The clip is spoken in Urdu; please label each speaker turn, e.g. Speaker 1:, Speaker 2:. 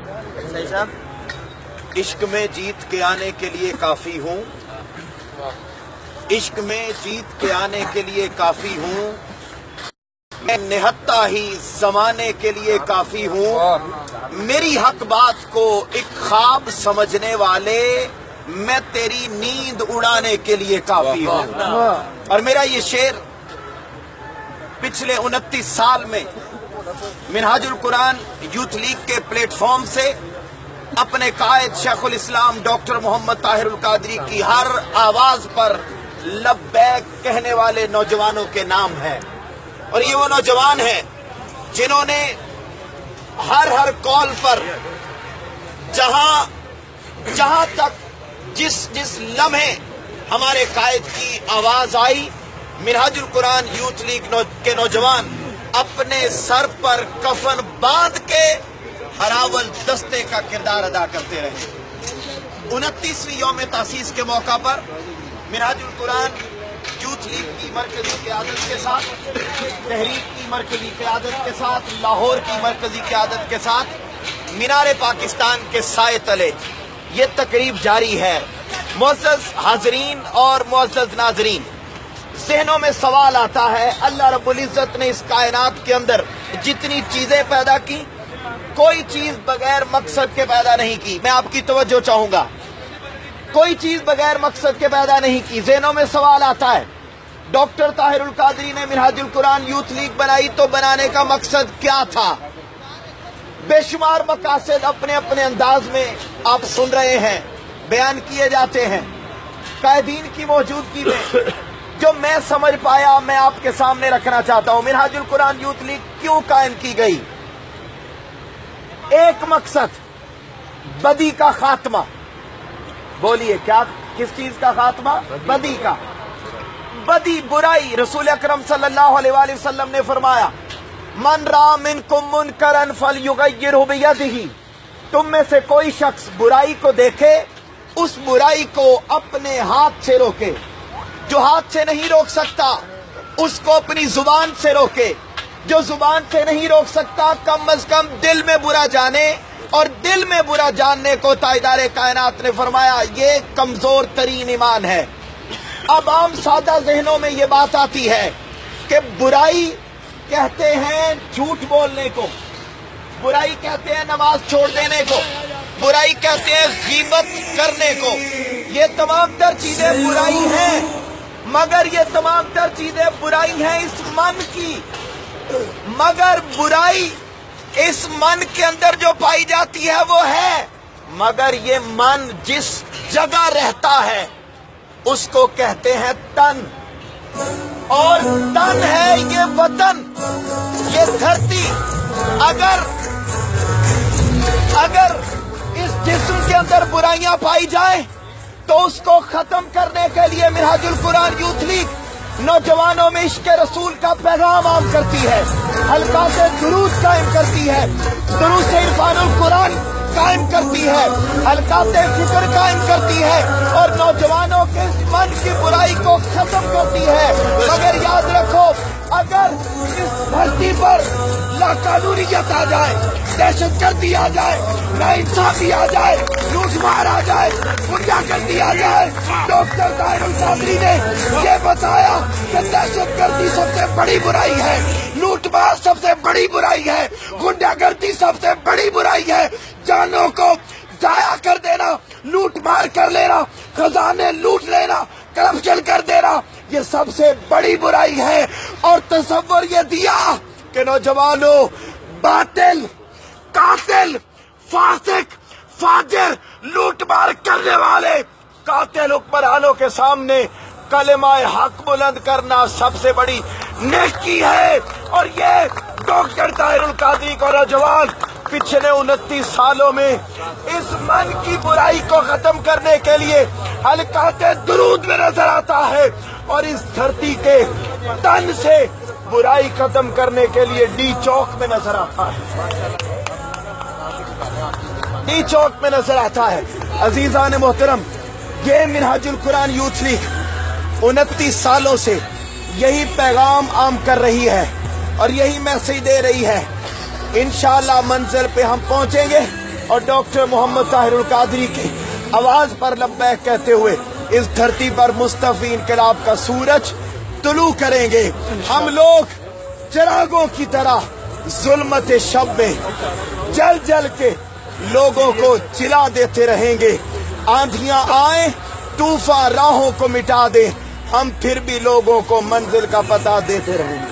Speaker 1: صحیح صاحب، عشق میں جیت کے آنے کے لیے کافی ہوں، عشق میں جیت کے آنے کے لیے کافی ہوں، میں نہتا ہی زمانے کے لیے کافی ہوں، میری حق بات کو ایک خواب سمجھنے والے میں تیری نیند اڑانے کے لیے کافی ہوں۔ اور میرا یہ شعر پچھلے 29 سال میں منہاج القرآن یوتھ لیگ کے پلیٹ فارم سے اپنے قائد شیخ الاسلام ڈاکٹر محمد طاہر القادری کی ہر آواز پر لبیک کہنے والے نوجوانوں کے نام ہے، اور یہ وہ نوجوان ہیں جنہوں نے ہر کال پر جہاں تک جس لمحے ہمارے قائد کی آواز آئی، منہاج القرآن یوتھ لیگ کے نوجوان اپنے سر پر کفن باندھ کے ہراول دستے کا کردار ادا کرتے رہے۔ 29ویں یوم تاسیس کے موقع پر منہاج القرآن یوتھ لیگ کی مرکزی قیادت کے ساتھ، تحریک کی مرکزی قیادت کے ساتھ، لاہور کی مرکزی قیادت کے ساتھ مینار پاکستان کے سائے تلے یہ تقریب جاری ہے۔ معزز حاضرین اور معزز ناظرین، ذہنوں میں سوال آتا ہے، اللہ رب العزت نے اس کائنات کے اندر جتنی چیزیں پیدا کی، کوئی چیز بغیر مقصد کے پیدا نہیں کی۔ میں آپ کی توجہ چاہوں گا، کوئی چیز بغیر مقصد کے پیدا نہیں کی۔ ذہنوں میں سوال آتا ہے، ڈاکٹر طاہر القادری نے منہاج القرآن یوتھ لیگ بنائی تو بنانے کا مقصد کیا تھا؟ بے شمار مقاصد اپنے اپنے انداز میں آپ سن رہے ہیں، بیان کیے جاتے ہیں۔ قائدین کی موجودگی میں جو میں سمجھ پایا میں آپ کے سامنے رکھنا چاہتا ہوں۔ منہاج القرآن یوتھ لیگ کیوں قائم کی گئی؟ ایک مقصد، بدی کا خاتمہ۔ بولیے کیا، کس چیز کا خاتمہ؟ بدی کا، بدی، برائی۔ رسول اکرم صلی اللہ علیہ وآلہ وسلم نے فرمایا، من را منکم منکرا فلیغیرہ بیدہ، تم میں سے کوئی شخص برائی کو دیکھے اس برائی کو اپنے ہاتھ سے روکے، جو ہاتھ سے نہیں روک سکتا اس کو اپنی زبان سے روکے، جو زبان سے نہیں روک سکتا کم از کم دل میں برا جانے، اور دل میں برا جاننے کو تاجدار کائنات نے فرمایا یہ کمزور ترین ایمان ہے۔ اب عام سادہ ذہنوں میں یہ بات آتی ہے کہ برائی کہتے ہیں جھوٹ بولنے کو، برائی کہتے ہیں نماز چھوڑ دینے کو، برائی کہتے ہیں غیبت کرنے کو۔ یہ تمام تر چیزیں برائی ہیں، مگر یہ تمام تر چیزیں برائی ہیں اس من کی، مگر برائی اس من کے اندر جو پائی جاتی ہے وہ ہے، مگر یہ من جس جگہ رہتا ہے اس کو کہتے ہیں تن، اور تن ہے یہ وطن، یہ دھرتی۔ اگر اس جسم کے اندر برائیاں پائی جائیں تو اس کو ختم کرنے کے لیے منہاج القرآن یوتھ لیگ نوجوانوں میں عشق رسول کا پیغام عام کرتی ہے، حلقات درود قائم کرتی ہے، دروس عرفان القرآن قائم کرتی ہے، حلقات فکر قائم کرتی ہے، اور نوجوانوں کے اس من کی برائی کو ختم کرتی ہے۔ مگر یاد رکھو، اگر اس دھرتی پر لاقانونیت آ جائے، دہشت گردی آ جائے، ناانصافی آ جائے، لوٹ مار آ جائے، غنڈہ گردی آ جائے، ڈاکٹر طاہر القادری نے یہ بتایا کہ دہشت گردی سب سے بڑی برائی ہے، لوٹ مار سب سے بڑی برائی ہے، غنڈہ گردی سب سے بڑی برائی ہے، جانوں کو ضائع کر دینا، لوٹ مار کر لینا، خزانے لوٹ لینا، کرپشن کر دینا، یہ سب سے بڑی برائی ہے۔ اور تصور یہ دیا کہ نوجوانوں، باطل، قاتل، فاسق، فاجر، لوٹ مار کرنے والے قاتل حکمرانوں کے سامنے کلمہ حق بلند کرنا سب سے بڑی نیکی ہے۔ اور یہ ڈاکٹر طاہر القادری کو نوجوان پچھلے 29 سالوں میں اس من کی برائی کو ختم کرنے کے لیے حلقات درود میں نظر آتا ہے، اور اس دھرتی کے تن سے برائی ختم کرنے کے لیے ڈی چوک میں نظر آتا ہے، ڈی چوک میں نظر آتا ہے۔ عزیزان محترم، یہ منہاج القرآن یوتھ لیگ 29 سالوں سے یہی پیغام عام کر رہی ہے اور یہی میسج دے رہی ہے۔ انشاءاللہ منزل پہ ہم پہنچیں گے اور ڈاکٹر محمد طاہر القادری کی آواز پر لبیک کہتے ہوئے اس دھرتی پر مصطفی انقلاب کا سورج طلوع کریں گے. ہم لوگ چراغوں کی طرح ظلمت شب میں جل جل کے لوگوں کو جلا دیتے رہیں گے. آندھیاں آئیں طوفان راہوں کو مٹا دیں, ہم پھر بھی لوگوں کو منزل کا پتہ دیتے رہیں گے.